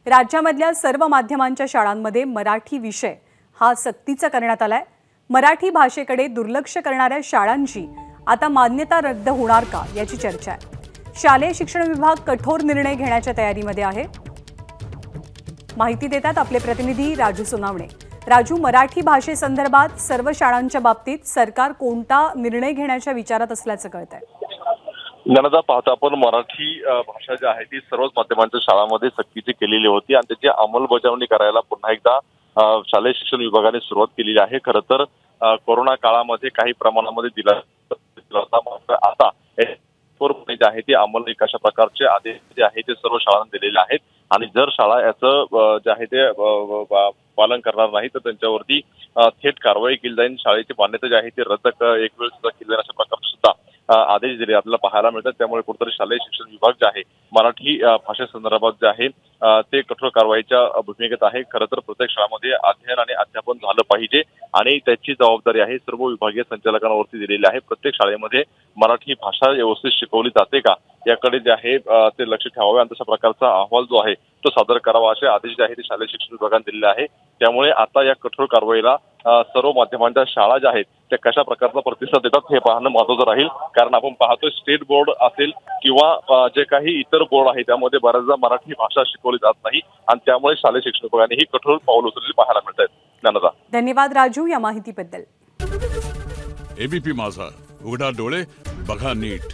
राज्यामधल्या सर्व माध्यमांच्या शाळांमध्ये मराठी विषय हा सक्तीचा करण्यात आलाय। मराठी भाषेकडे दुर्लक्ष करणाऱ्या शाळांची आता मान्यता रद्द होणार का याची चर्चा आहे। शालेय शिक्षण विभाग कठोर निर्णय घेण्याच्या तयारीमध्ये आहे। माहिती देतात आपले प्रतिनिधी राजू सोनावणे। राजू, मराठी भाषेसंदर्भात सर्व शाळांच्या बाबतीत सरकार कोणता निर्णय घेण्याच्या विचारात असल्याचं कळतंय? ननदा, पाहता आपण मराठी भाषा जी आहे ती सर्वच माध्यमांच्या शाळांमध्ये सक्तीची केलेली होती आणि त्याची अंमलबजावणी करायला पुन्हा एकदा शालेय शिक्षण विभागाने सुरुवात केलेली आहे। खरं तर कोरोना काळामध्ये काही प्रमाणामध्ये दिला होता, मात्र आता पूर्णपणे जे आहे ती अंमल कशा प्रकारचे आदेश जे आहे ते सर्व शाळांना दिलेले आहेत आणि जर शाळा याचं जे आहे ते पालन करणार नाही तर त्यांच्यावरती थेट कारवाई केली जाईल। शाळेची मान्यता जी आहे ती रद्द एक वेळ सुद्धा केली जाईल अशा प्रकारचे सुद्धा आदेश दिले आपल्याला पाहायला मिळतात। त्यामुळे कुठेतरी शालेय शिक्षण विभाग जे आहे मराठी भाषेसंदर्भात जे आहे ते कठोर कारवाईच्या भूमिकेत आहे। खरं तर प्रत्येक शाळेमध्ये अध्ययन आणि अध्यापन झालं पाहिजे आणि त्याची जबाबदारी आहे सर्व विभागीय संचालकांवरती दिलेली आहे। प्रत्येक शाळेमध्ये मराठी भाषा व्यवस्थित शिकवली जाते का याकडे जे आहे ते लक्ष ठेवावे आणि तशा प्रकारचा अहवाल जो आहे तो सादर करावा असे आदेश जे आहे ते शालेय शिक्षण विभागाने दिलेले आहे। त्यामुळे आता या कठोर कारवाईला सर्व माध्यमांच्या शाळा ज्या आहेत त्या कशा प्रकारचा प्रतिसाद देतात हे पाहणं महत्त्वाचं राहील। कारण आपण पाहतोय स्टेट बोर्ड असेल किंवा जे काही इतर बोर्ड आहे त्यामध्ये बऱ्याचदा मराठी भाषा शिकवली जात नाही आणि त्यामुळे शालेय शिक्षण विभागाने ही कठोर पाऊल उचललेली पाहायला मिळत आहेत। नंदा, धन्यवाद राजू या माहितीबद्दल। एबीपी माझा, उघडा डोळे बघा नीट।